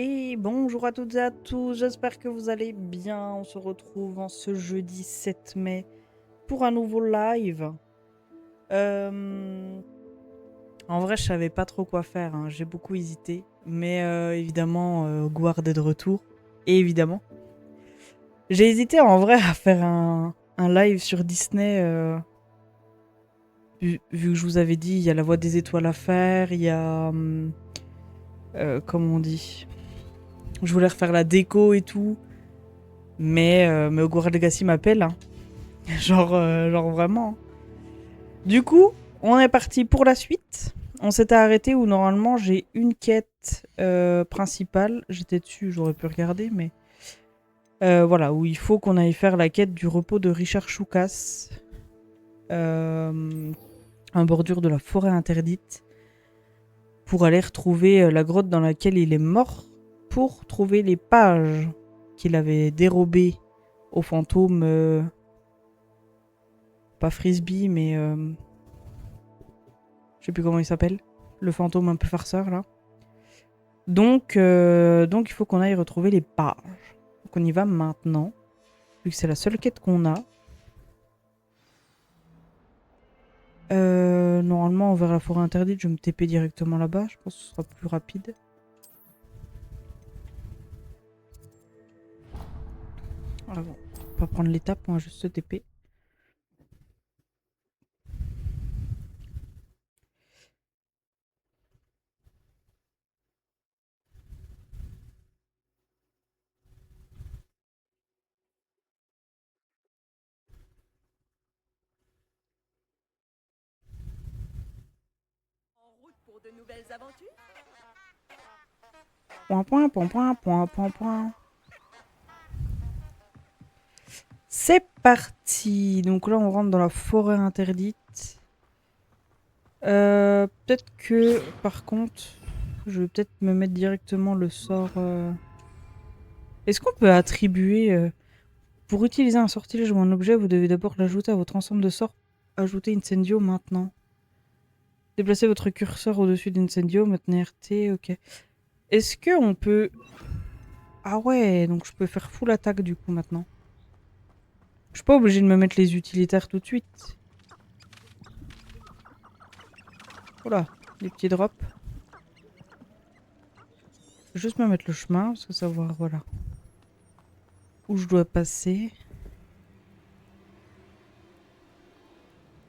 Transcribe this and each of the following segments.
Et bonjour à toutes et à tous, j'espère que vous allez bien. On se retrouve en ce jeudi 7 mai pour un nouveau live. Euh, En vrai, je savais pas trop quoi faire, hein. J'ai beaucoup hésité. Mais évidemment, Guard est de retour. Et évidemment. J'ai hésité en vrai à faire un live sur Disney. Vu que je vous avais dit, il y a la Voix des étoiles à faire, il y a... comment on dit, je voulais refaire la déco et tout. Mais Hogwarts Legacy m'appelle, hein. Genre vraiment. Du coup, on est parti pour la suite. On s'était arrêté où normalement j'ai une quête principale. J'étais dessus, j'aurais pu regarder, mais voilà, où il faut qu'on aille faire la quête du repos de Richard Choukas, en bordure de la forêt interdite, pour aller retrouver la grotte dans laquelle il est mort, pour trouver les pages qu'il avait dérobées au fantôme. Pas Frisbee, mais je sais plus comment il s'appelle. Le fantôme un peu farceur, là. Donc il faut qu'on aille retrouver les pages. Donc on y va maintenant, vu que c'est la seule quête qu'on a. Normalement, vers la forêt interdite, je vais me TP directement là-bas. Je pense que ce sera plus rapide. Ah bon, on va pas prendre l'étape, on va juste se TP. En route pour de nouvelles aventures. Point, point, point, point, point, point, point. C'est parti. Donc là, on rentre dans la forêt interdite. Peut-être que, par contre, je vais peut-être me mettre directement le sort. Est-ce qu'on peut attribuer... pour utiliser un sortilège ou un objet, vous devez d'abord l'ajouter à votre ensemble de sorts. Ajouter Incendio maintenant. Déplacez votre curseur au-dessus d'Incendio, maintenez RT, ok. Est-ce que on peut... Ah ouais, donc je peux faire full attaque du coup maintenant. Je suis pas obligé de me mettre les utilitaires tout de suite. Voilà, les petits drops. Je vais juste me mettre le chemin, parce que savoir, voilà, où je dois passer.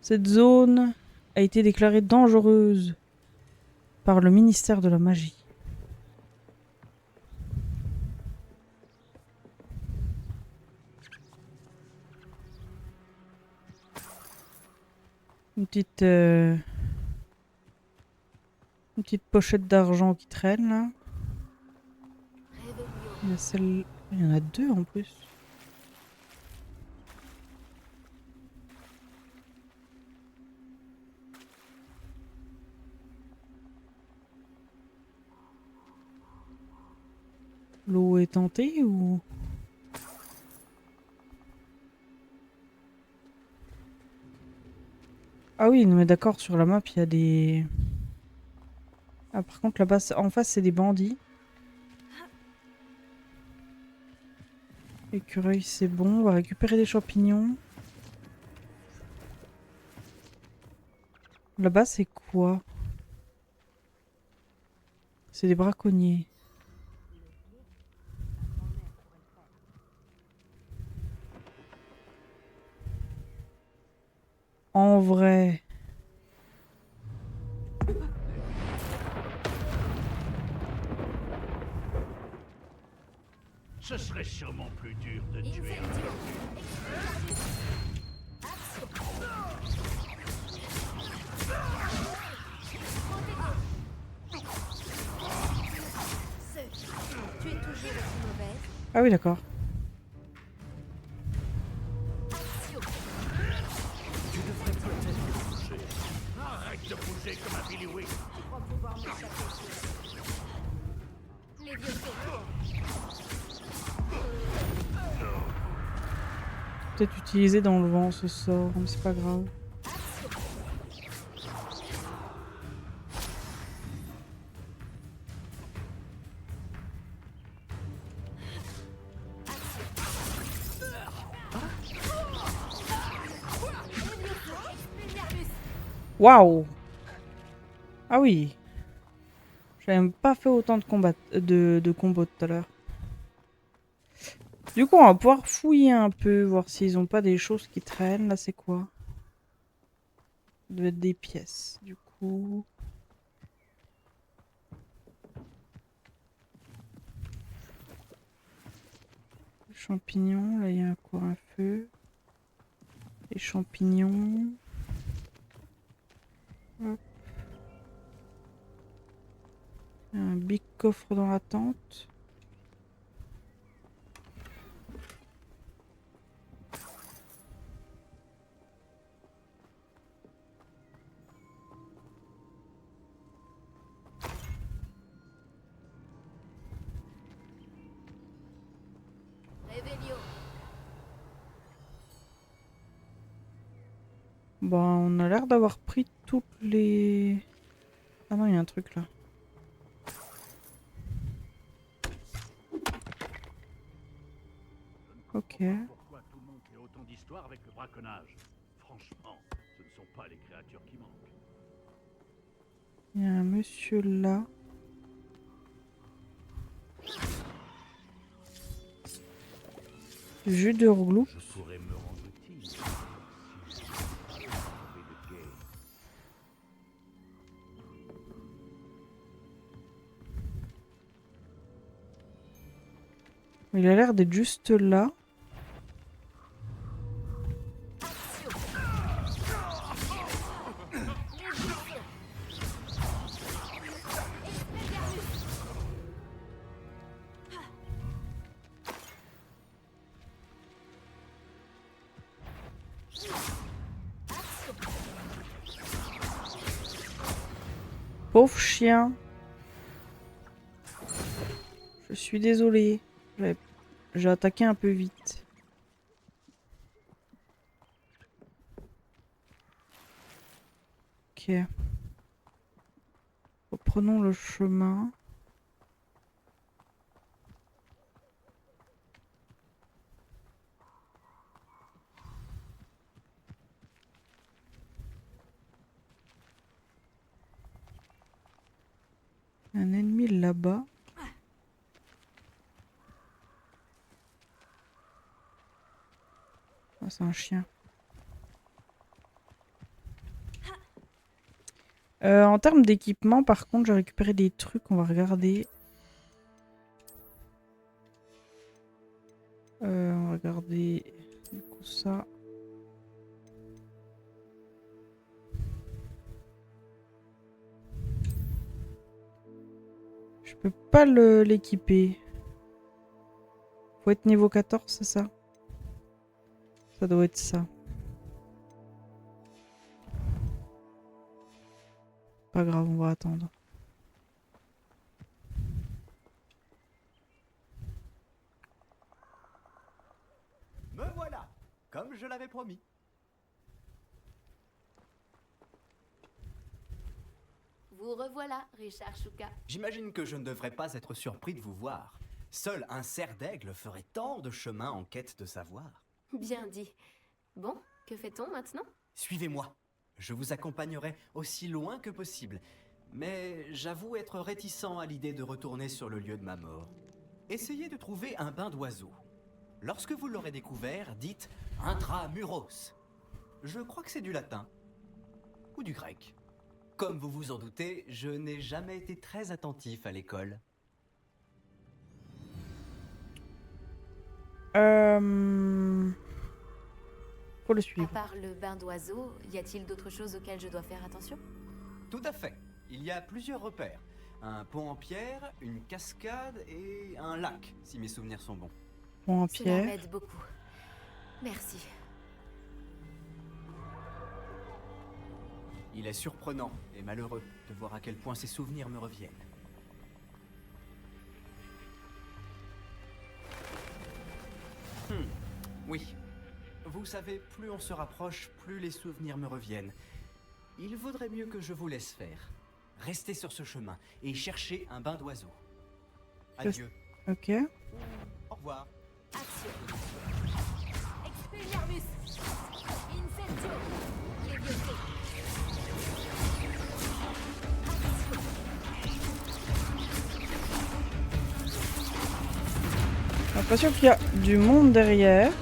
Cette zone a été déclarée dangereuse par le ministère de la Magie. Une petite pochette d'argent qui traîne là. Il y a celle... Il y en a deux en plus. L'eau est tentée ou... Ah oui, non mais d'accord, sur la map il y a des... Ah par contre là-bas, en face c'est des bandits. Écureuil c'est bon, on va récupérer des champignons. Là-bas c'est quoi? C'est des braconniers. En vrai... Ce serait sûrement plus dur de tuer un tortue. Tu es toujours aussi mauvaise. Ah oui d'accord. Tu devrais peut-être bouger. Arrête de bouger comme un biliouille. Tu crois pouvoir m'échapper. Les vieux sauts. Peut-être utiliser dans le vent ce sort, mais c'est pas grave. Waouh! Ah oui! J'avais même pas fait autant de combats de combos tout à l'heure. Du coup, on va pouvoir fouiller un peu, voir s'ils ont pas des choses qui traînent. Là, c'est quoi? Ça doit être des pièces, du coup. Champignons, là, il y a quoi? Un feu. Les champignons. Hop. Un big coffre dans la tente. Réveillon. Bon, on a l'air d'avoir pris toutes les... Ah non, il y a un truc là. Ok. Pourquoi tout le monde fait autant d'histoires avec le braconnage? Franchement, ce ne sont pas les créatures qui manquent. Il y a un monsieur là. Jus de rouleau. Je pourrais me rendre utile si je trouvais de quai. Il a l'air d'être juste là. Pauvre chien. Je suis désolée. J'ai attaqué un peu vite. Ok. Reprenons le chemin. Un ennemi là-bas. Ah, c'est un chien. En termes d'équipement, par contre, j'ai récupéré des trucs. On va regarder. On va regarder du coup ça. Je peux pas l'équiper. Faut être niveau 14, c'est ça? Ça doit être ça. Pas grave, on va attendre. Me voilà, comme je l'avais promis. Vous revoilà, Richard Chouka. J'imagine que je ne devrais pas être surpris de vous voir. Seul un cerf d'aigle ferait tant de chemin en quête de savoir. Bien dit. Bon, que fait-on maintenant? Suivez-moi. Je vous accompagnerai aussi loin que possible. Mais j'avoue être réticent à l'idée de retourner sur le lieu de ma mort. Essayez de trouver un bain d'oiseau. Lorsque vous l'aurez découvert, dites intramuros. Je crois que c'est du latin. Ou du grec. Comme vous vous en doutez, je n'ai jamais été très attentif à l'école. Faut le À suivre. part le bain d'oiseau, y a-t-il d'autres choses auxquelles je dois faire attention? Tout à fait. Il y a plusieurs repères. Un pont en pierre, une cascade et un lac, si mes souvenirs sont bons. Bon, en Cela pierre. m'aide beaucoup. Merci. Il est surprenant et malheureux de voir à quel point ces souvenirs me reviennent. Oui. Vous savez, plus on se rapproche, plus les souvenirs me reviennent. Il vaudrait mieux que je vous laisse faire. Restez sur ce chemin et cherchez un bain d'oiseau. Adieu. Ok. Au revoir. Action. Expelliarmus. Incendio. Levioso. Pas sûr qu'il y a du monde derrière.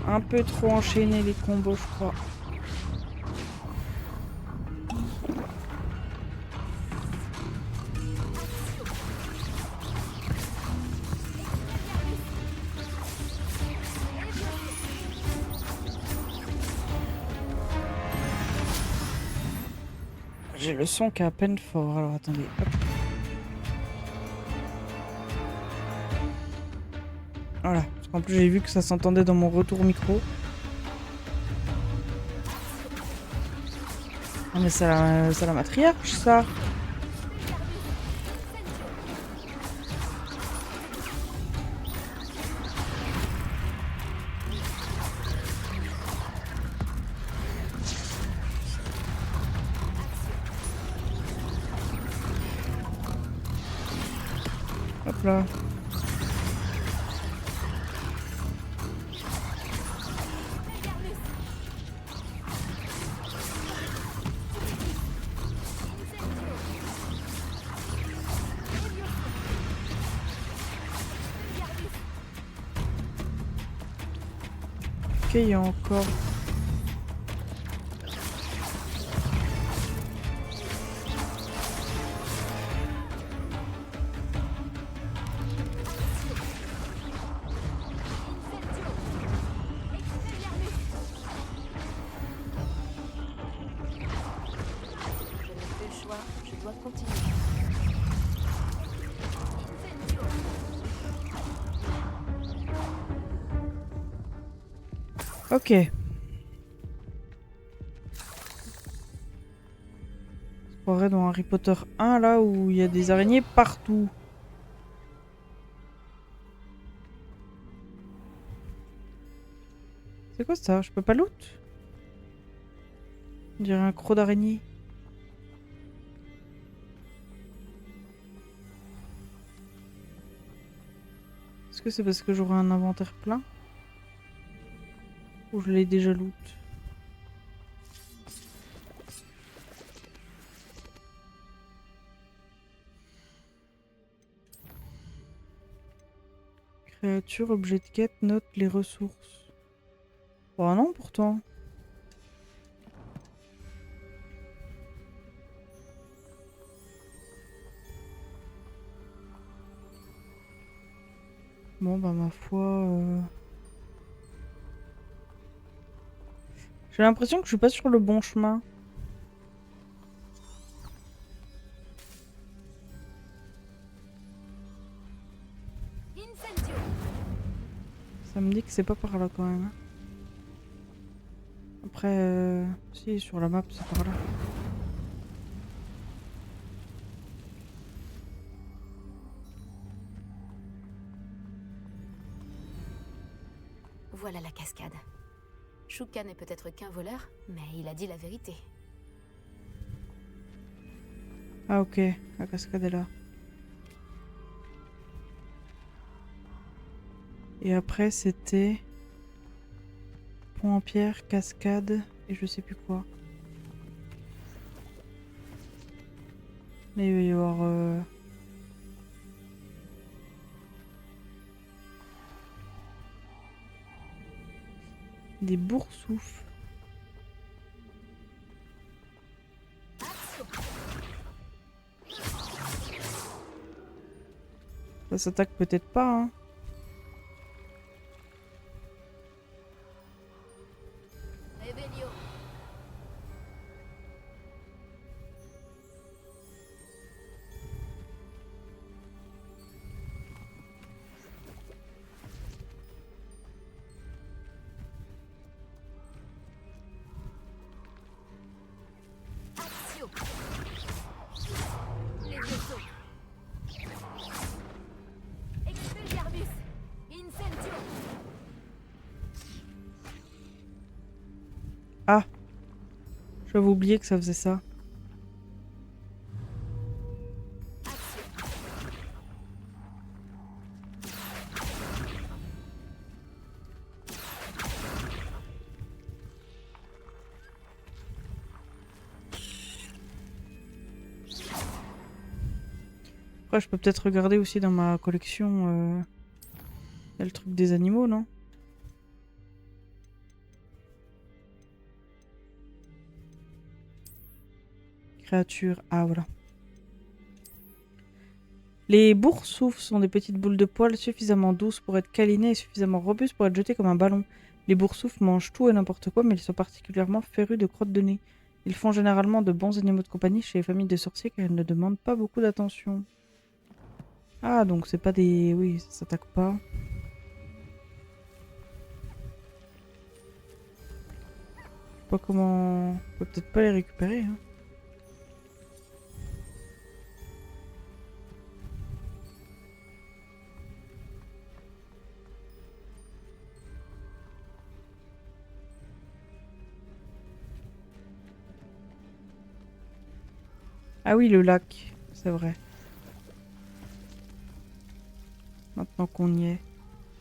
Un peu trop enchaîné les combos, je crois. J'ai le son qui est à peine fort, alors attendez. Hop. Voilà, parce qu'en plus j'ai vu que ça s'entendait dans mon retour micro. Ah mais c'est la matriarche ça. Hop là. Ok, il y a encore... Je n'ai plus le choix, je dois continuer. Ok. On se croirait dans Harry Potter 1 là où il y a des araignées partout. C'est quoi ça? Je peux pas loot? On dirait un croc d'araignée. Est-ce que c'est parce que j'aurai un inventaire plein? Ou je l'ai déjà loot? Créature, objet de quête, note les ressources. Oh non pourtant. Bon bah ma foi... J'ai l'impression que je suis pas sur le bon chemin. Incendio. Ça me dit que c'est pas par là quand même. Après, si sur la map c'est par là. Voilà la cascade. Shuka n'est peut-être qu'un voleur, mais il a dit la vérité. Ah ok, la cascade est là. Et après c'était... Pont en pierre, cascade et je sais plus quoi. Mais il va y avoir... des boursoufs. Ça s'attaque peut-être pas, hein. Revelio. Accio. Levioso. Expelliarmus. Incendio. Ah, j'avais oublié que ça faisait ça. Après, je peux peut-être regarder aussi dans ma collection y a le truc des animaux, non? Créatures. Ah, voilà. Les boursoufles sont des petites boules de poils suffisamment douces pour être câlinées et suffisamment robustes pour être jetées comme un ballon. Les boursoufles mangent tout et n'importe quoi, mais ils sont particulièrement férus de crottes de nez. Ils font généralement de bons animaux de compagnie chez les familles de sorciers car ils ne demandent pas beaucoup d'attention. Ah, donc c'est pas des... Oui, ça s'attaque pas. Je sais pas comment... On peut peut-être pas les récupérer, hein. Ah oui, le lac, c'est vrai. Maintenant qu'on y est.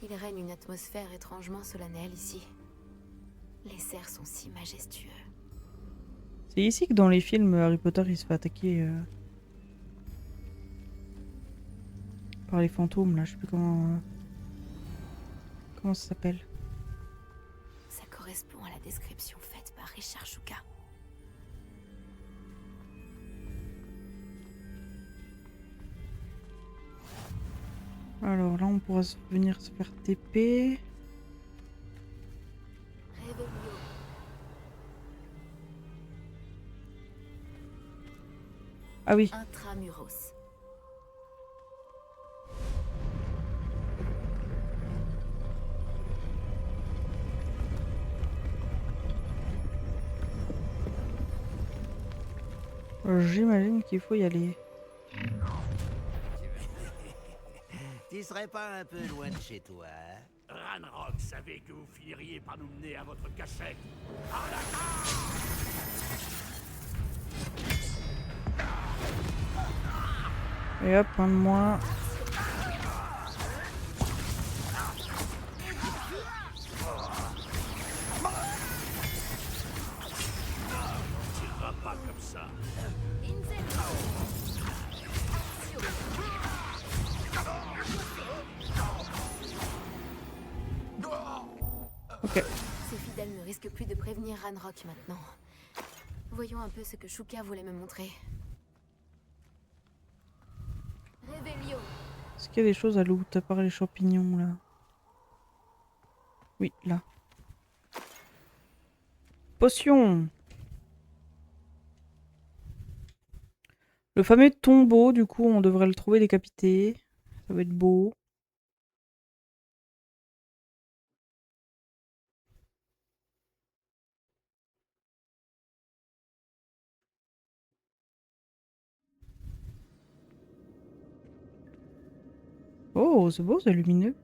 Il règne une atmosphère étrangement solennelle ici. Les cerfs sont si majestueux. C'est ici que dans les films, Harry Potter, il se fait attaquer par les fantômes, là. Je sais plus comment... Comment ça s'appelle? Ça correspond à la description faite par Richard Shuka. Alors là, on pourra venir se faire TP. Revelio. Ah oui. Intramuros. J'imagine qu'il faut y aller. Tu serais pas un peu loin de chez toi? Ranrock savait que vous finiriez par nous mener à votre cachette. Et hop, un de moins. On tirera pas comme ça. Ok. Ces fidèles ne risquent plus de prévenir Ranrock maintenant. Voyons un peu ce que Shuka voulait me montrer. Revelio. Est-ce qu'il y a des choses à loot à part les champignons là? Oui, là. Potion. Le fameux tombeau, du coup, on devrait le trouver décapité. Ça va être beau. Oh, c'est beau, c'est lumineux.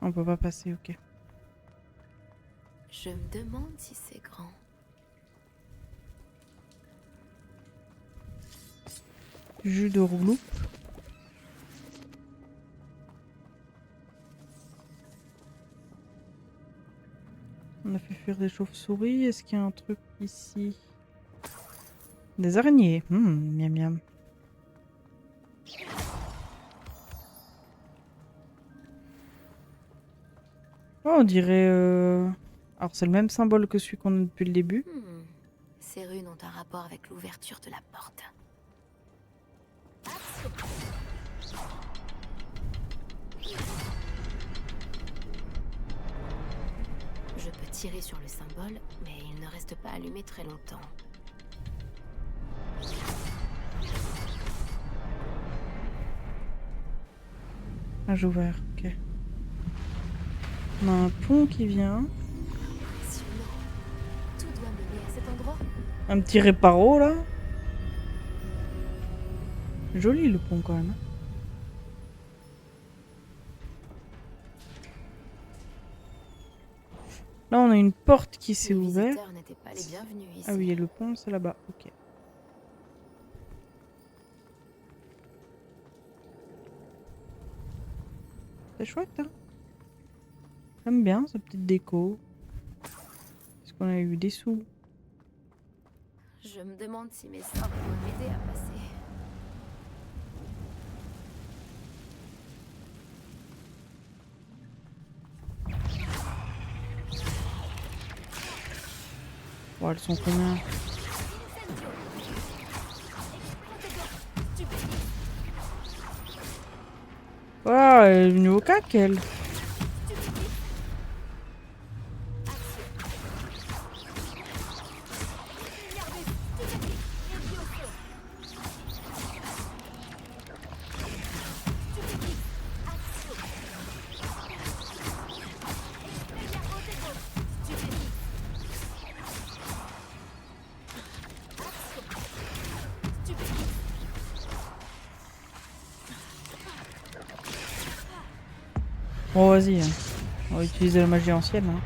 On peut pas passer, ok. Je me demande si c'est grand. Jus de rouleau. On a fait fuir des chauves-souris. Est-ce qu'il y a un truc ici? Des araignées. Miam miam. Oh, on dirait... Alors c'est le même symbole que celui qu'on a depuis le début. Ces runes ont un rapport avec l'ouverture de la porte. Je peux tirer sur le symbole, mais il ne reste pas allumé très longtemps. Ah, j'ai ouvert, ok. On a un pont qui vient. Impressionnant. Tout doit mener à cet endroit. Un petit réparo là. Joli le pont quand même. Là on a une porte qui s'est Les ouverte. visiteurs n'étaient pas les bienvenus ici. Ah oui, et le pont c'est là-bas, ok. C'est chouette hein. J'aime bien sa petite déco. Est-ce qu'on a eu des sous? Je me demande si mes sorts vont m'aider à passer. Bon, elles sont combien? Oh, elle est venue au cac, elle. Bon, vas-y. Hein. On va utiliser la magie ancienne. Hein.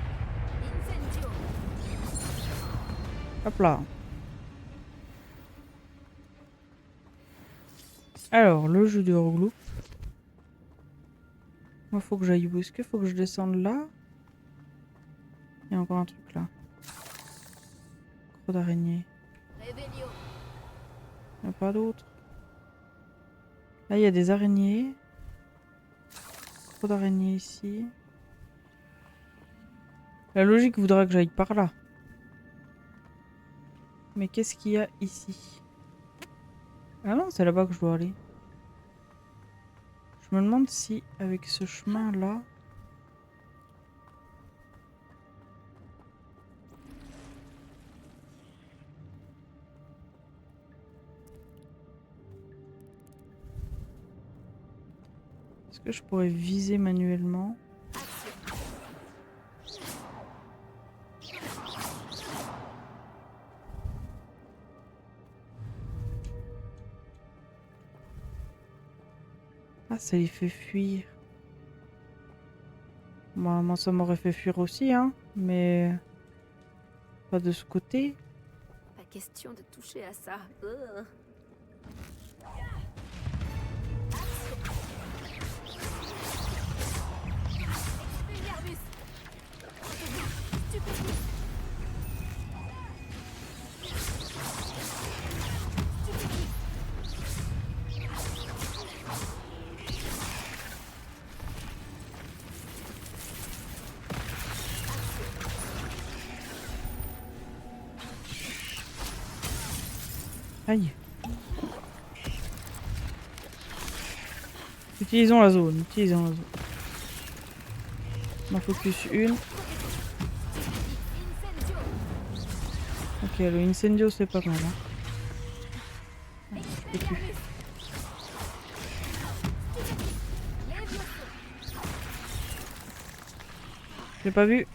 Hop là. Alors, le jeu de reglou. Moi, faut que j'aille où? Est-ce qu'il faut que je descende là? Il y a encore un truc là. Trop d'araignées. Il n'y a pas d'autre. Là, il y a des araignées. Trop d'araignées ici. La logique voudra que j'aille par là. Mais qu'est-ce qu'il y a ici? Ah non, c'est là-bas que je dois aller. Je me demande si, avec ce chemin-là... Est-ce que je pourrais viser manuellement? Ah, ça les fait fuir. Moi, ça m'aurait fait fuir aussi, hein. Mais... pas de ce côté. Pas question de toucher à ça. Aïe. Utilisons la zone, utilisons la zone. On en focus une. Ok, le incendio c'est pas mal. Hein. Je peux plus. Je l'ai pas vu.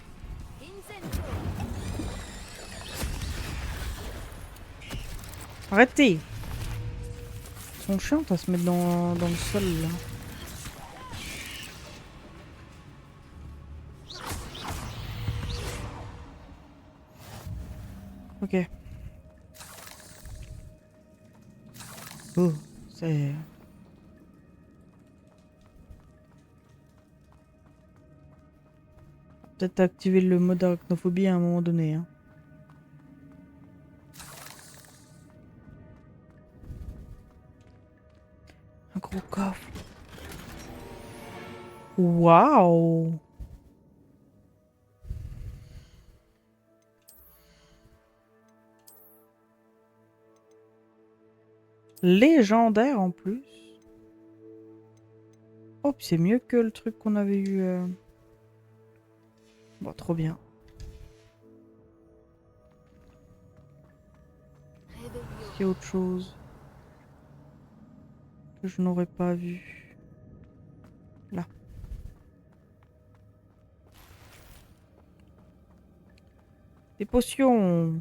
Arrêtez! Ils sont chiants à se mettre dans le sol là. Ok. Oh, c'est... Peut-être activer le mode arachnophobie à un moment donné. Hein. Un gros coffre. Waouh! Légendaire en plus. Oh, c'est mieux que le truc qu'on avait eu. Bon, trop bien. Est-ce qu'il y a autre chose que je n'aurais pas vu? Là. Des potions.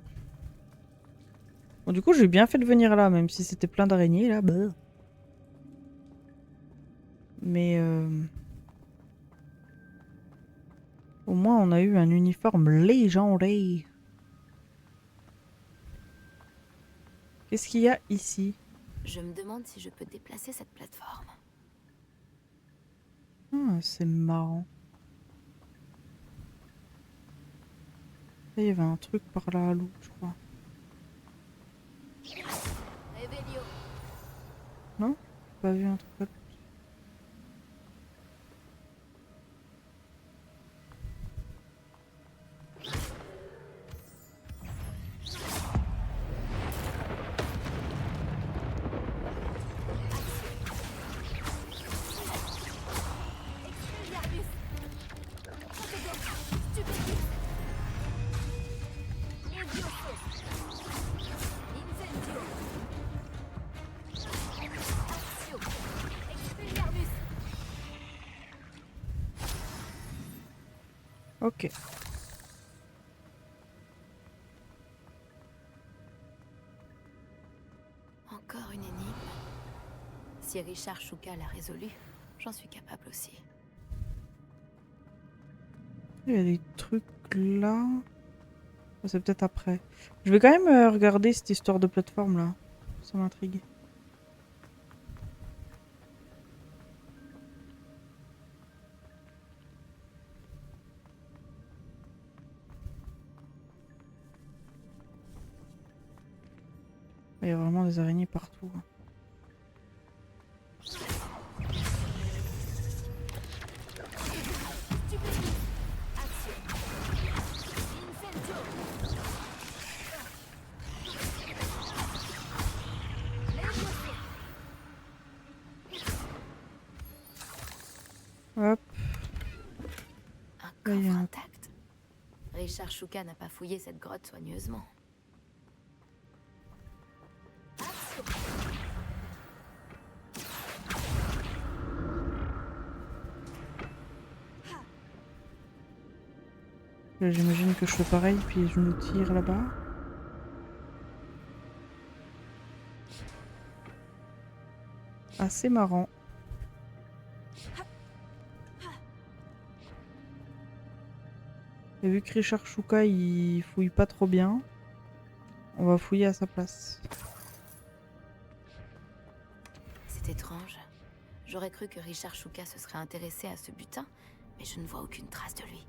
Bon, du coup, j'ai bien fait de venir là, même si c'était plein d'araignées là. Bah. Mais au moins, on a eu un uniforme légendaire. Qu'est-ce qu'il y a ici? Je me demande si je peux déplacer cette plateforme. Ah, c'est marrant. Il y avait un truc par là à loup, je crois. Revelio. Non? J'ai pas vu un truc à loup. Expelliarmus. Stupefix. Levioso. Incendio. Actio. Expelliarmus. Ok. Encore une énigme. Si Richard Chouka l'a résolue, j'en suis capable aussi. Il y a des trucs là. Oh, c'est peut-être après. Je vais quand même regarder cette histoire de plateforme là. Ça m'intrigue. Il y a vraiment des araignées partout. Stupefix. Actio. Incendio. Levioso. Hop. Un Là, il y a coffre un- intact. Richard Chouka n'a pas fouillé cette grotte soigneusement. Actio. J'imagine que je fais pareil, puis je nous tire là-bas. Assez marrant. Et vu que Richard Chouka il fouille pas trop bien, on va fouiller à sa place. C'est étrange. J'aurais cru que Richard Chouka se serait intéressé à ce butin, mais je ne vois aucune trace de lui.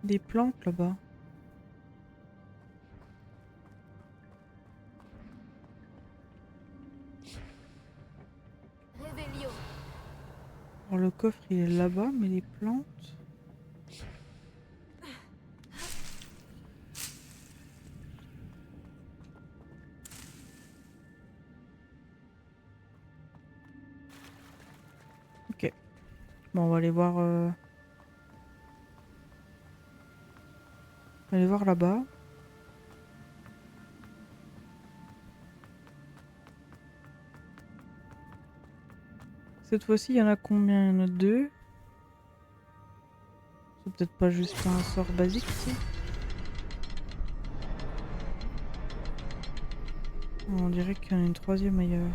Des plantes là-bas. Revelio. Alors le coffre il est là-bas, mais les plantes... Ok. Bon, on va aller voir... On va aller voir là-bas. Cette fois-ci, il y en a combien? Il y en a 2. C'est peut-être pas juste un sort basique, si. On dirait qu'il y en a une troisième ailleurs.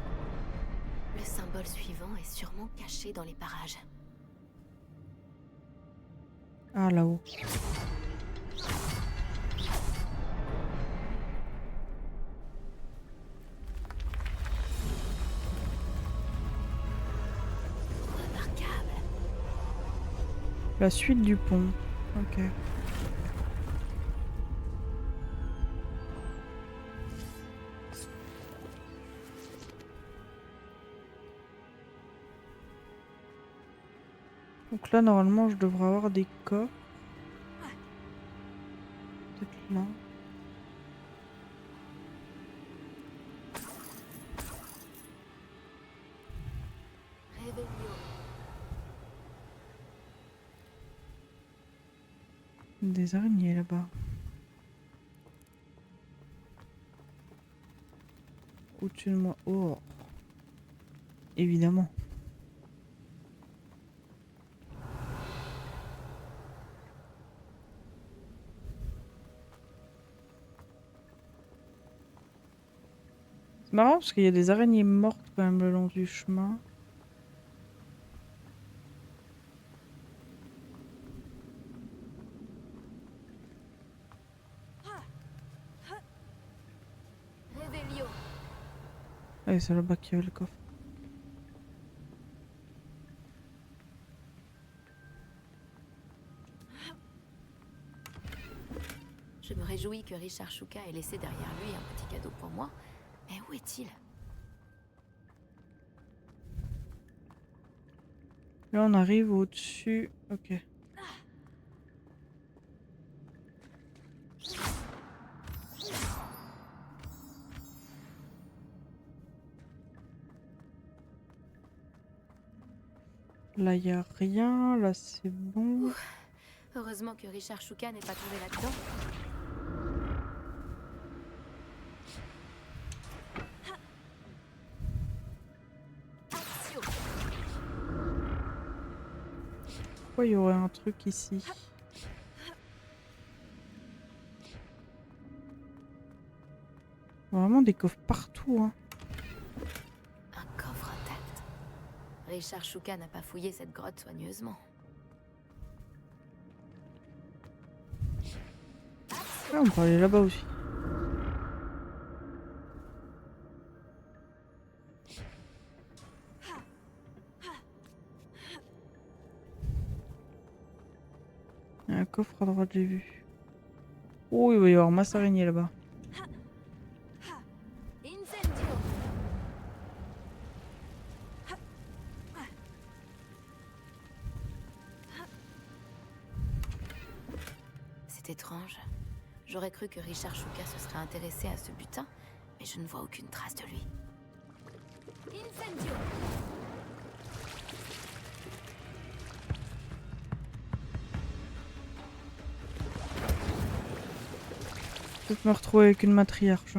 Le symbole suivant est sûrement caché dans les parages. Ah, là-haut. Remarquable. La suite du pont. Ok. Donc là, normalement, je devrais avoir des coffres. Peut-être là. Revelio. Des araignées là-bas. Au-dessus de moi. Oh. Évidemment. C'est marrant parce qu'il y a des araignées mortes quand même le long du chemin. Revelio. Ah, c'est là-bas qu'il y avait le coffre. Je me réjouis que Richard Shuka ait laissé derrière lui un petit cadeau pour moi. Mais où est-il? Là, on arrive au-dessus. Ok. Là, il n'y a rien. Là, c'est bon. Heureusement que Richard Shuka n'est pas tombé là-dedans. Pourquoi il y aurait un truc ici? Vraiment des coffres partout, hein. Un coffre intact. Richard Shuka n'a pas fouillé cette grotte soigneusement. Ah, on peut aller là-bas aussi. Il y a un coffre à droite, j'ai vu. Oh, il va y avoir masse araignée là-bas. Incendio! C'est étrange. J'aurais cru que Richard Shuka se serait intéressé à ce butin, mais je ne vois aucune trace de lui. Incendio! Je vais me retrouver avec une matriarche.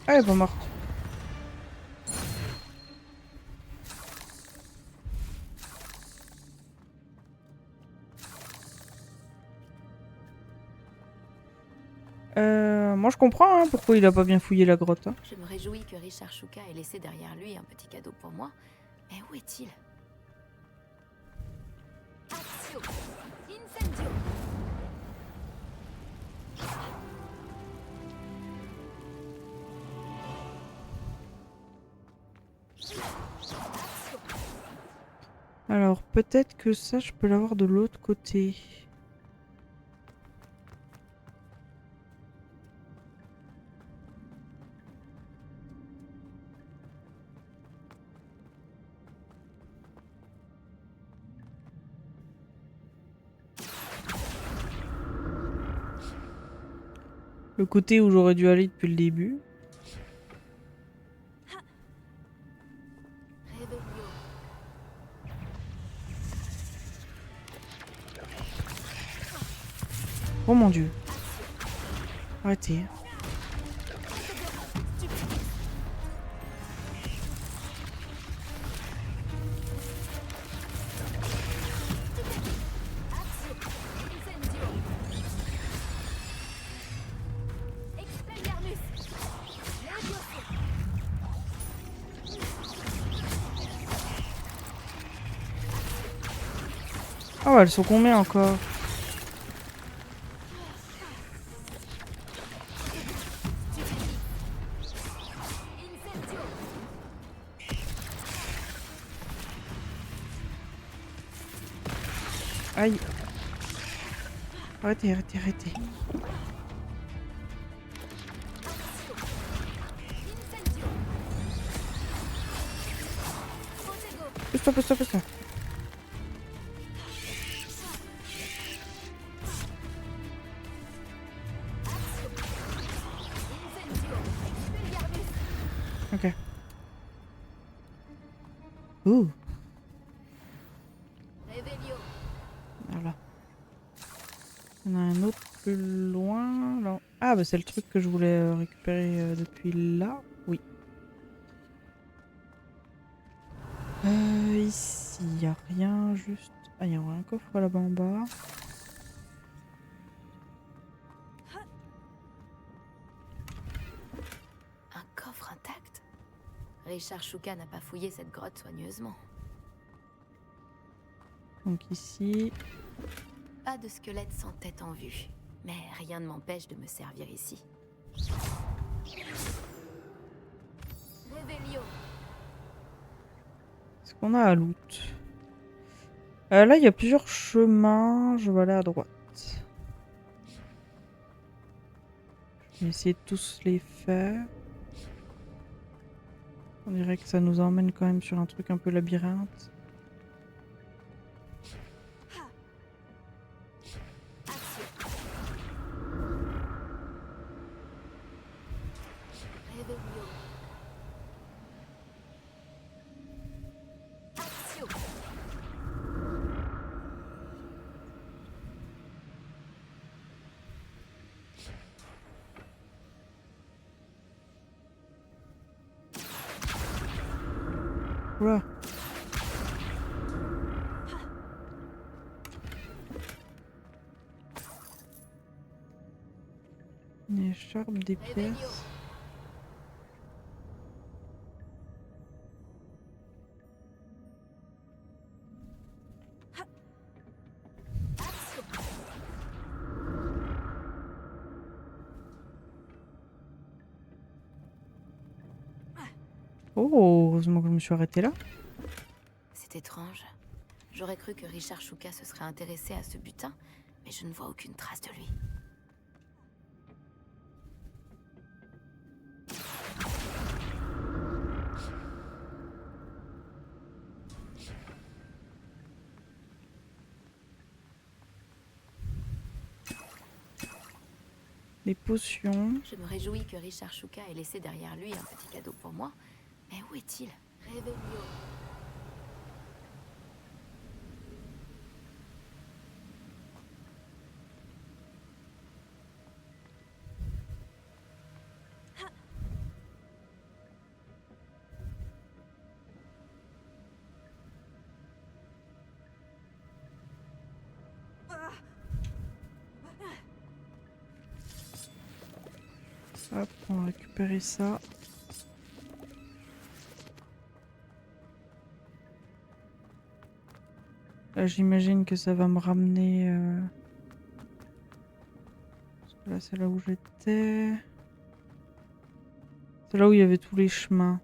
Ah, elle est pas morte. Moi je comprends hein, pourquoi il a pas bien fouillé la grotte. Hein. Je me réjouis que Richard Shuka ait laissé derrière lui un petit cadeau pour moi. Mais où est-il? Axio! Incendio! Alors peut-être que ça je peux l'avoir de l'autre côté. Le côté où j'aurais dû aller depuis le début. Oh mon dieu. Arrêtez. Oh, elles sont combien encore? Aïe. Arrêtez, arrêtez, arrêtez. Pousse-toi, pousse-toi, pousse-toi. Ok. Ouh, Revelio. voilà. Il y en a un autre plus loin. Là. Ah, bah c'est le truc que je voulais récupérer depuis là. Oui. Ici, il n'y a rien, juste... Ah, il y a un coffre là-bas en bas. Un coffre intact? Richard Shuka n'a pas fouillé cette grotte soigneusement. Donc ici... Pas de squelette sans tête en vue. Mais rien ne m'empêche de me servir ici. Revelio. Est-ce qu'on a à loot? Là, il y a plusieurs chemins. Je vais aller à droite. Je vais essayer de tous les faire. On dirait que ça nous emmène quand même sur un truc un peu labyrinthe. Revelio. Accio. Oula. Une écharpe, des Revelio. pièces. Accio. Oh, heureusement que je me suis arrêtée là. C'est étrange. J'aurais cru que Richard Shuka se serait intéressé à ce butin, mais je ne vois aucune trace de lui. Les potions. Je me réjouis que Richard Shuka ait laissé derrière lui un petit cadeau pour moi. Mais où est-il? Revelio. Hop, on va récupérer ça. Là, j'imagine que ça va me ramener... Parce que là, c'est là où j'étais. C'est là où il y avait tous les chemins.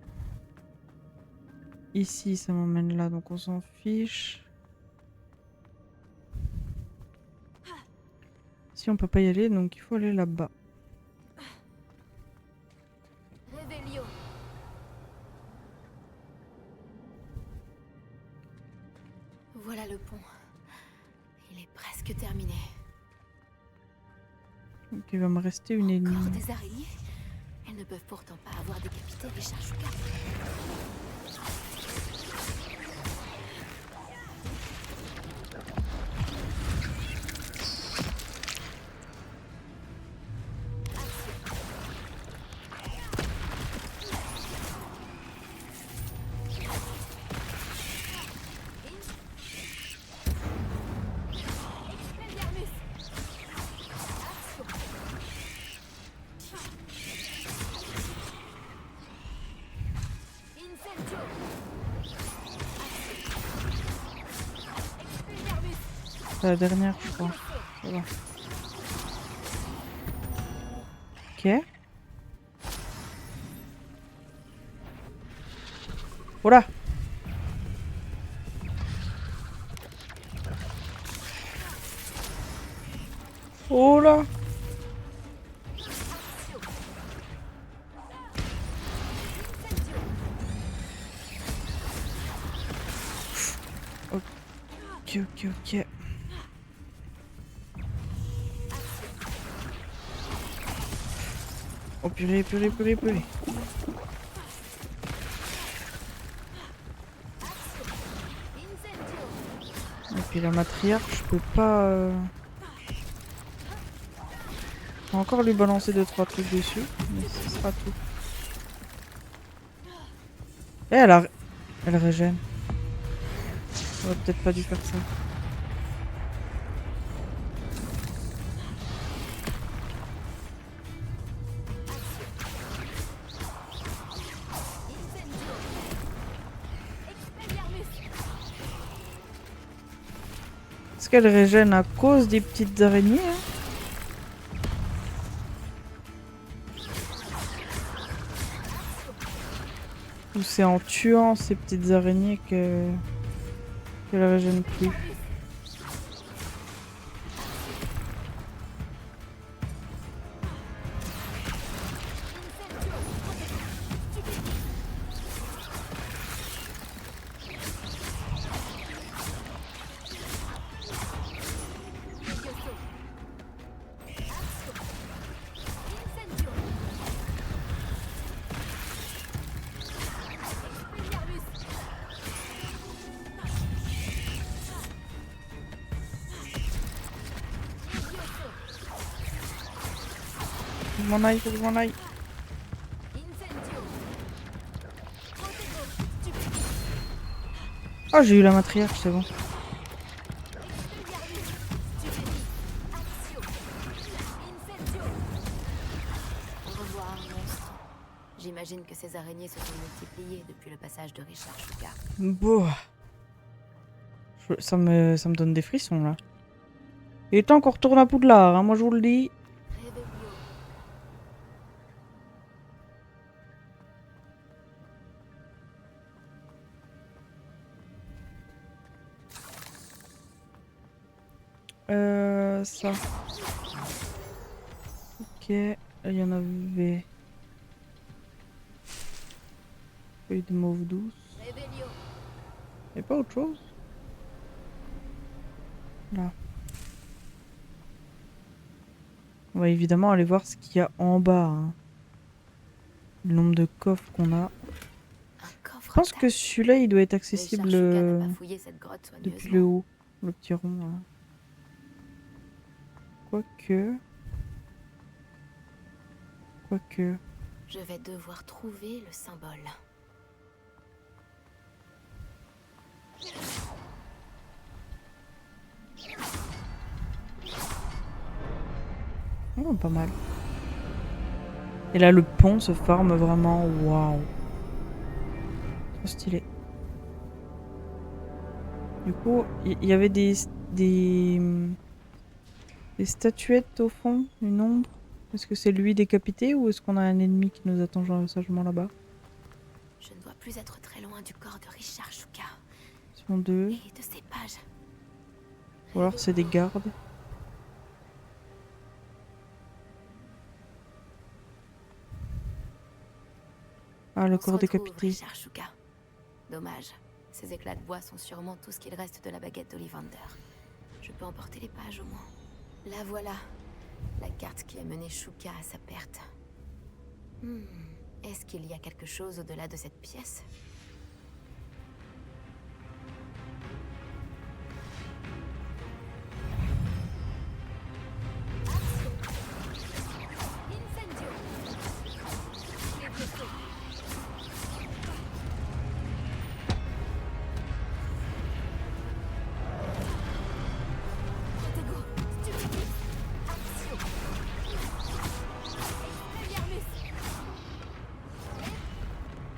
Ici, ça m'emmène là, donc on s'en fiche. Ici, on peut pas y aller, donc il faut aller là-bas. Revelio. Voilà le pont. Il est presque terminé. Donc il va me rester une Encore énigme. des araignées? Elles ne peuvent pourtant pas avoir décapité Richard Shuka. C'est la dernière, je crois. Ça va. Ok. Oh là! Oh là! Ok, ok, ok. Oh purée, purée, purée, purée. la matriarche, je peux pas... Je vais encore lui balancer 2-3 trucs dessus, mais ce sera tout. Et elle régène. J'aurais peut-être pas dû faire ça. Est-ce qu'elle régène à cause des petites araignées hein? Ou c'est en tuant ces petites araignées qu'elle régène plus? Faut que je m'en aille, faut que je m'en aille. Oh, j'ai eu la matriarche, c'est bon. Au revoir, monstre. J'imagine que ces araignées se sont multipliées depuis le passage de Richard Shuka. Bon. Ça me donne des frissons, là. Il est temps qu'on retourne à Poudlard, hein, moi je vous le dis. Revelio. Ça. Ok, il y en avait. Feuille de mauve douce. Revelio. Et pas autre chose? Là. On va évidemment aller voir ce qu'il y a en bas. Hein. Le nombre de coffres qu'on a. Un coffre. Je pense que celui-là, il doit être accessible Richard Shuka n'a pas fouillé cette grotte soigneusement. depuis le haut. Le petit rond. Là. Quoique. Je vais devoir trouver le symbole. Oh, pas mal. Et là, le pont se forme vraiment. Waouh. Trop stylé. Du coup, il y avait des statuettes au fond, une ombre. Est-ce que c'est lui décapité ou est-ce qu'on a un ennemi qui nous attend sagement là-bas? Je ne dois plus être très loin du corps de Richard Shuka Ils sont deux. et de ses pages. Ou alors c'est des gardes. Ah, le On se corps retrouve, décapité. Richard Shuka. Dommage. Ces éclats de bois sont sûrement tout ce qu'il reste de la baguette d'Ollivander. Je peux emporter les pages au moins. La voilà. La carte qui a mené Shuka à sa perte. Est-ce qu'il y a quelque chose au-delà de cette pièce?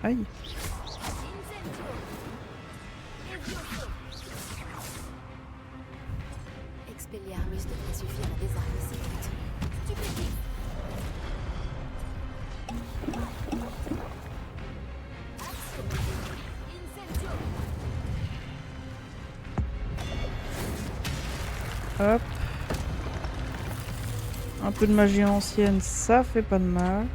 Aïe. Expelliarmus devrait suffire à désarmer ces brutes. Stupéfie. Hop. Un peu de magie ancienne, ça fait pas de mal.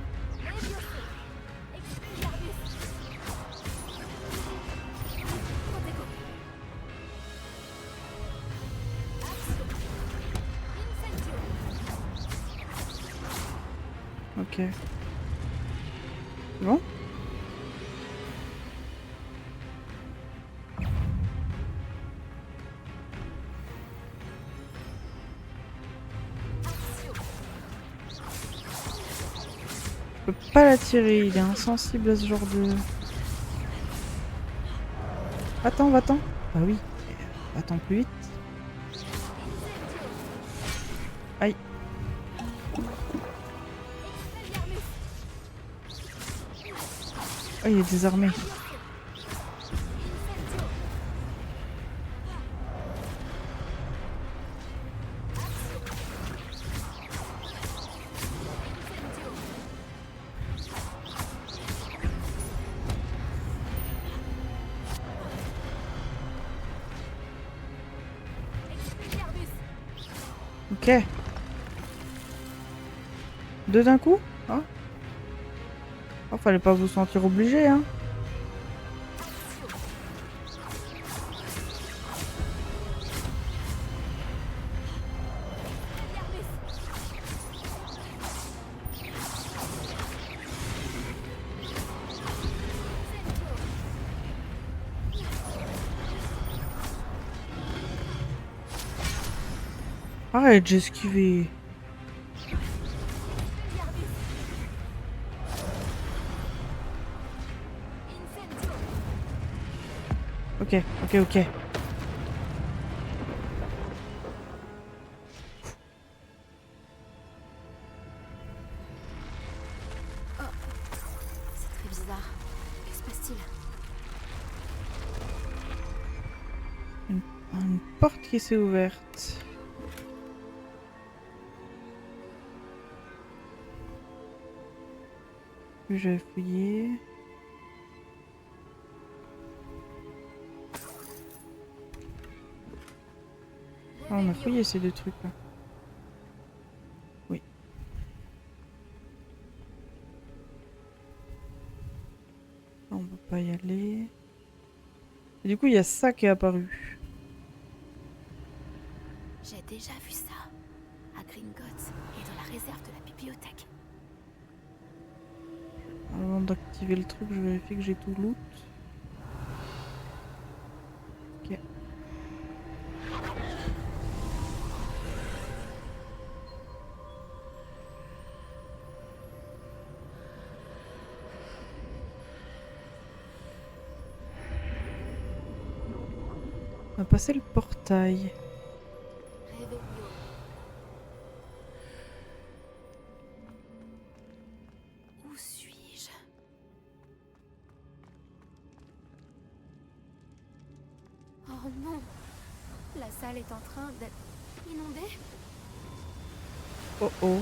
Ok. C'est bon? peux pas l'attirer, il est insensible à ce genre de... Va-t'en, va-t'en. Bah oui, va-t'en plus vite. Aïe. Ah, il est désarmé. Ok. Deux d'un coup? Ah. Oh, fallait pas vous sentir obligé, hein. Arrête, j'ai esquivé. Ok, ok, ok. C'est très bizarre. Que se passe-t-il? Une porte qui s'est ouverte. Je vais fouiller. Ah, on a fouillé ces deux trucs là. Oui. On peut pas y aller. Et du coup, il y a ça qui est apparu. J'ai déjà vu ça. À Gringotts et dans la réserve de la bibliothèque. Avant d'activer le truc, je vérifie que j'ai tout loot. Ok. On va passer le portail. Réveillon. Où suis-je? Oh non! La salle est en train d'être inondée? Oh oh.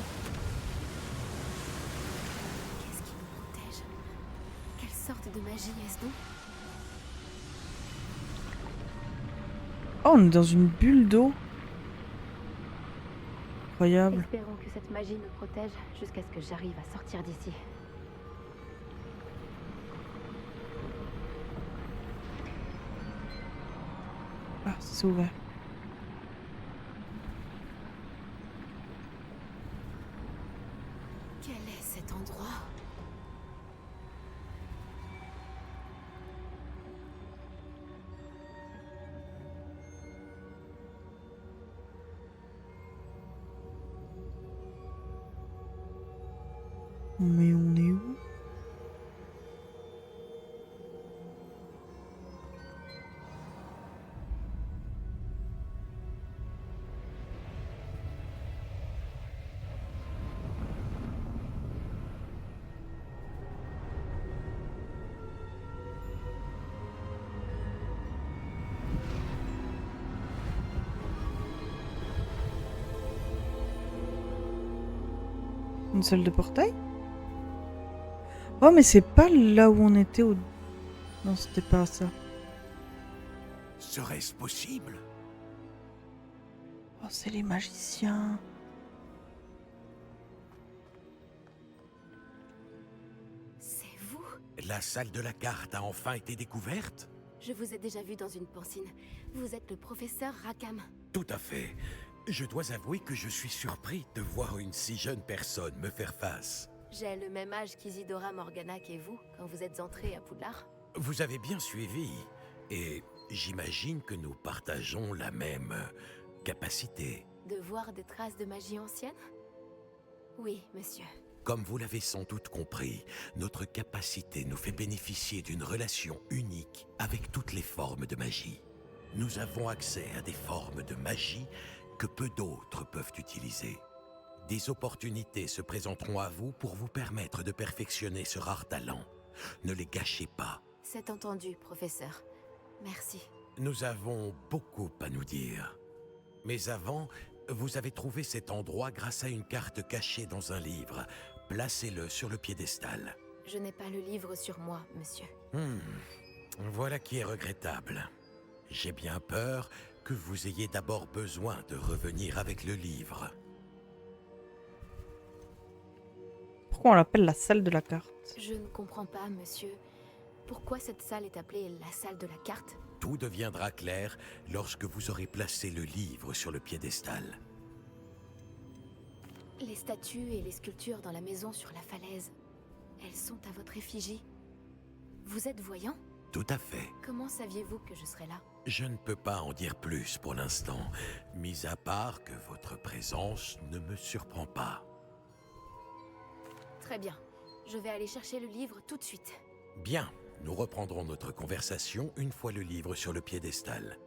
Qu'est-ce qui nous protège? Quelle sorte de magie est-ce donc? Oh, on est dans une bulle d'eau. Incroyable. Espérons que cette magie nous protège jusqu'à ce que j'arrive à sortir d'ici. Ah, c'est ouvert. Quel est cet endroit? Mais on est où? Une salle de portail? Oh, mais c'est pas là où on était au... Non, c'était pas ça. Serait-ce possible? Oh, c'est les magiciens. C'est vous? La salle de la carte a enfin été découverte? Je vous ai déjà vu dans une pancine. Vous êtes le professeur Rackham. Tout à fait. Je dois avouer que je suis surpris de voir une si jeune personne me faire face. J'ai le même âge qu'Isidora Morganac et vous quand vous êtes entrés à Poudlard. Vous avez bien suivi, et j'imagine que nous partageons la même capacité. De voir des traces de magie ancienne? Oui, monsieur. Comme vous l'avez sans doute compris, notre capacité nous fait bénéficier d'une relation unique avec toutes les formes de magie. Nous avons accès à des formes de magie que peu d'autres peuvent utiliser. Des opportunités se présenteront à vous pour vous permettre de perfectionner ce rare talent. Ne les gâchez pas. C'est entendu, professeur. Merci. Nous avons beaucoup à nous dire. Mais avant, vous avez trouvé cet endroit grâce à une carte cachée dans un livre. Placez-le sur le piédestal. Je n'ai pas le livre sur moi, monsieur. Voilà qui est regrettable. J'ai bien peur que vous ayez d'abord besoin de revenir avec le livre. Pourquoi on l'appelle la salle de la carte? Je ne comprends pas, monsieur. Pourquoi cette salle est appelée la salle de la carte? Tout deviendra clair lorsque vous aurez placé le livre sur le piédestal. Les statues et les sculptures dans la maison sur la falaise, elles sont à votre effigie. Vous êtes voyant? Tout à fait. Comment saviez-vous que je serais là? Je ne peux pas en dire plus pour l'instant, mis à part que votre présence ne me surprend pas. Très bien. Je vais aller chercher le livre tout de suite. Bien, nous reprendrons notre conversation une fois le livre sur le piédestal.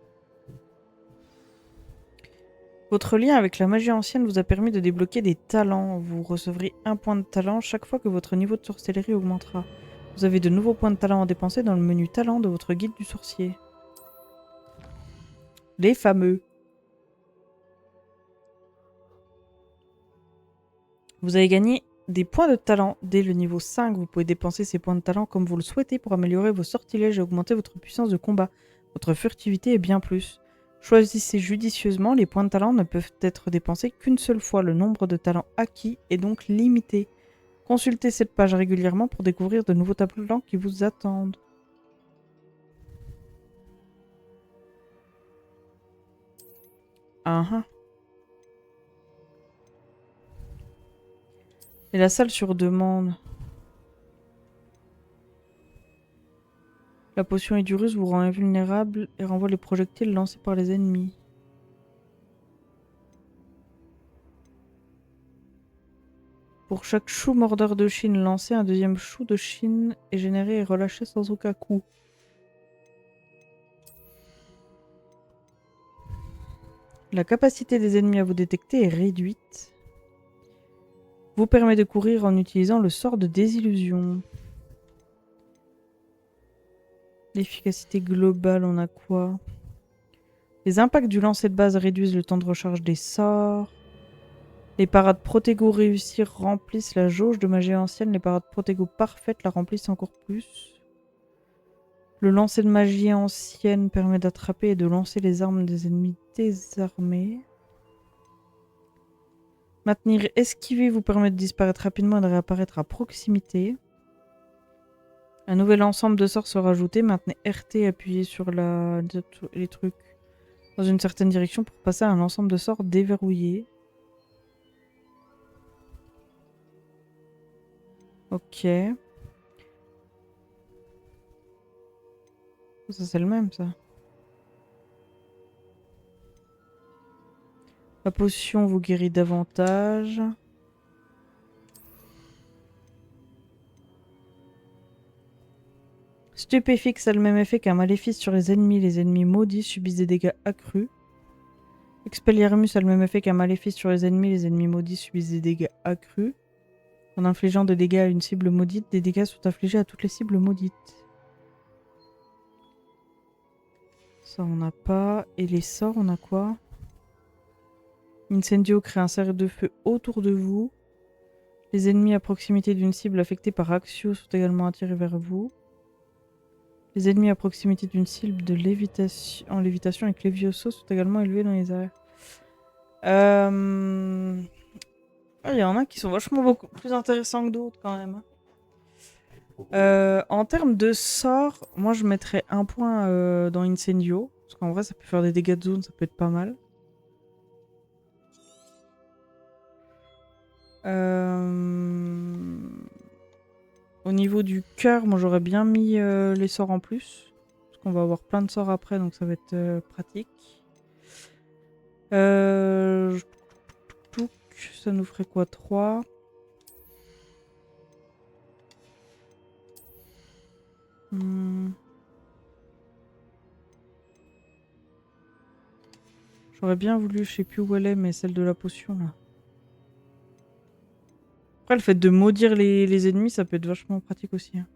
Votre lien avec la magie ancienne vous a permis de débloquer des talents. Vous recevrez un point de talent chaque fois que votre niveau de sorcellerie augmentera. Vous avez de nouveaux points de talent à dépenser dans le menu talent de votre guide du sorcier. Les fameux. Vous avez gagné des points de talent dès le niveau 5. Vous pouvez dépenser ces points de talent comme vous le souhaitez pour améliorer vos sortilèges et augmenter votre puissance de combat, votre furtivité et bien plus. Choisissez judicieusement, les points de talent ne peuvent être dépensés qu'une seule fois. Le nombre de talents acquis est donc limité. Consultez cette page régulièrement pour découvrir de nouveaux talents qui vous attendent. Et la salle sur demande. La potion Edurus vous rend invulnérable et renvoie les projectiles lancés par les ennemis. Pour chaque chou mordeur de Chine lancé, un deuxième chou de Chine est généré et relâché sans aucun coup. La capacité des ennemis à vous détecter est réduite. Vous permet de courir en utilisant le sort de désillusion. L'efficacité globale, on a quoi? Les impacts du lancer de base réduisent le temps de recharge des sorts. Les parades protégo réussies remplissent la jauge de magie ancienne. Les parades protégo parfaites la remplissent encore plus. Le lancer de magie ancienne permet d'attraper et de lancer les armes des ennemis désarmés. Maintenir esquiver vous permet de disparaître rapidement et de réapparaître à proximité. Un nouvel ensemble de sorts sera ajouté. Maintenez RT appuyé sur les trucs dans une certaine direction pour passer à un ensemble de sorts déverrouillé. Ok. Ça c'est le même ça. La potion vous guérit davantage. Stupéfixe a le même effet qu'un maléfice sur les ennemis. Les ennemis maudits subissent des dégâts accrus. Expelliarmus a le même effet qu'un maléfice sur les ennemis. Les ennemis maudits subissent des dégâts accrus. En infligeant des dégâts à une cible maudite, des dégâts sont infligés à toutes les cibles maudites. Ça on n'a pas. Et les sorts, on a quoi? Incendio crée un cercle de feu autour de vous. Les ennemis à proximité d'une cible affectée par Axio sont également attirés vers vous. Les ennemis à proximité d'une cible de lévitation, en lévitation avec Levioso sont également élevés dans les airs. Il y en a qui sont vachement beaucoup plus intéressants que d'autres quand même. En termes de sorts, moi je mettrais un point dans Incendio. Parce qu'en vrai ça peut faire des dégâts de zone, ça peut être pas mal. Au niveau du cœur, moi j'aurais bien mis les sorts en plus. Parce qu'on va avoir plein de sorts après, donc ça va être pratique. Ça nous ferait quoi? 3. J'aurais bien voulu, je sais plus où elle est, mais celle de la potion là. Après, le fait de maudire les ennemis, ça peut être vachement pratique aussi, hein.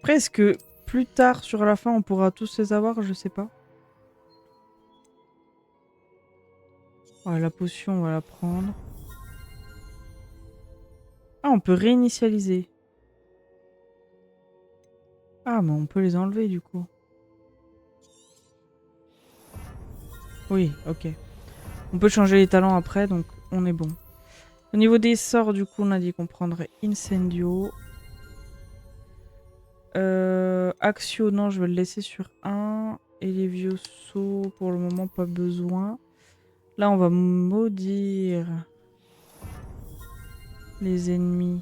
Après, est-ce que plus tard sur la fin on pourra tous les avoir? Je sais pas. Ouais, la potion, on va la prendre. Ah, on peut réinitialiser. Ah, mais on peut les enlever du coup. Oui, ok. On peut changer les talents après, donc on est bon. Au niveau des sorts, du coup, on a dit qu'on prendrait Incendio. Axio, non, je vais le laisser sur 1. Et les Vioso, pour le moment, pas besoin. Là, on va maudire les ennemis.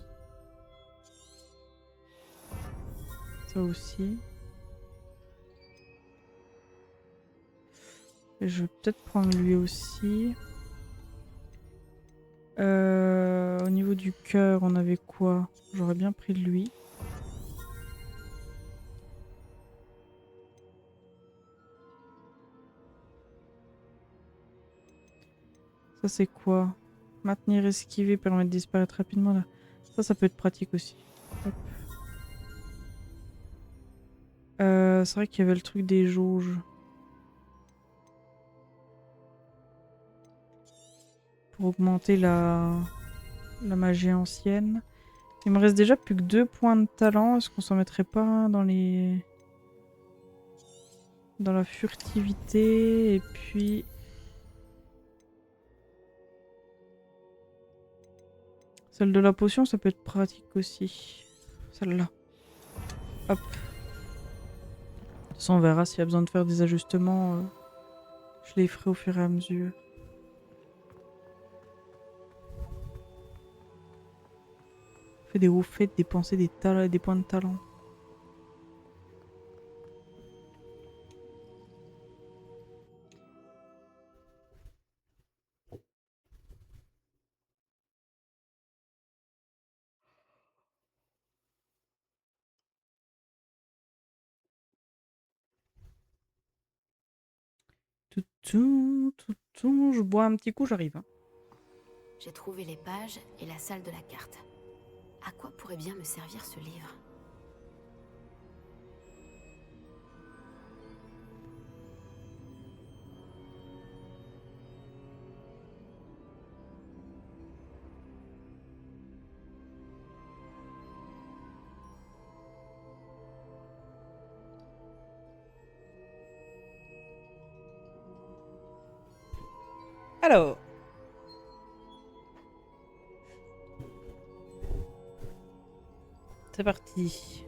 Ça aussi. Et je vais peut-être prendre lui aussi. Au niveau du cœur, on avait quoi? J'aurais bien pris de lui. Ça, c'est quoi? Maintenir esquiver permet de disparaître rapidement là. Ça peut être pratique aussi. Hop. C'est vrai qu'il y avait le truc des jauges. Pour augmenter la magie ancienne. Il me reste déjà plus que 2 points de talent. Est-ce qu'on s'en mettrait pas un dans les... dans la furtivité et puis... Celle de la potion, ça peut être pratique aussi. Celle-là. Hop. De toute façon, on verra s'il y a besoin de faire des ajustements. Je les ferai au fur et à mesure. Fait des hauts faits, dépenser des points de talent. Je bois un petit coup, j'arrive, hein. J'ai trouvé les pages et la salle de la carte. À quoi pourrait bien me servir ce livre? Alors. C'est parti.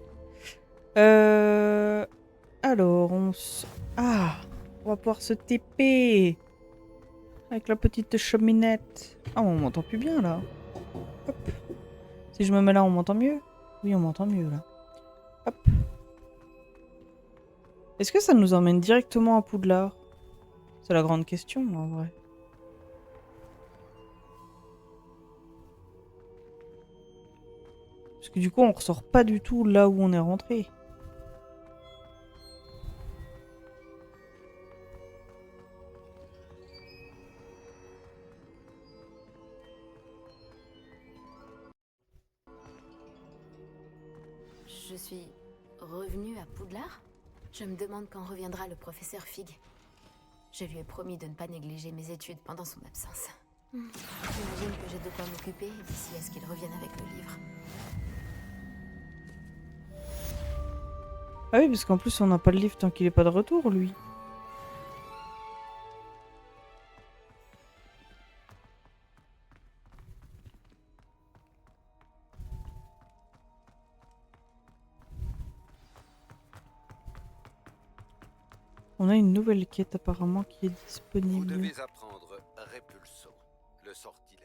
Alors, Ah, on va pouvoir se TP avec la petite cheminette. Ah, on m'entend plus bien là. Hop. Si je me mets là, on m'entend mieux? Oui, on m'entend mieux là. Hop. Est-ce que ça nous emmène directement à Poudlard? C'est la grande question en vrai. Parce que du coup, on ressort pas du tout là où on est rentré. Je suis revenue à Poudlard? Je me demande quand reviendra le professeur Fig. Je lui ai promis de ne pas négliger mes études pendant son absence. J'imagine que j'ai de quoi m'occuper d'ici à ce qu'il revienne avec le livre. Ah oui, parce qu'en plus, on n'a pas le livre tant qu'il est pas de retour, lui. On a une nouvelle quête apparemment qui est Vous disponible. devez apprendre Repulso, le sortilège.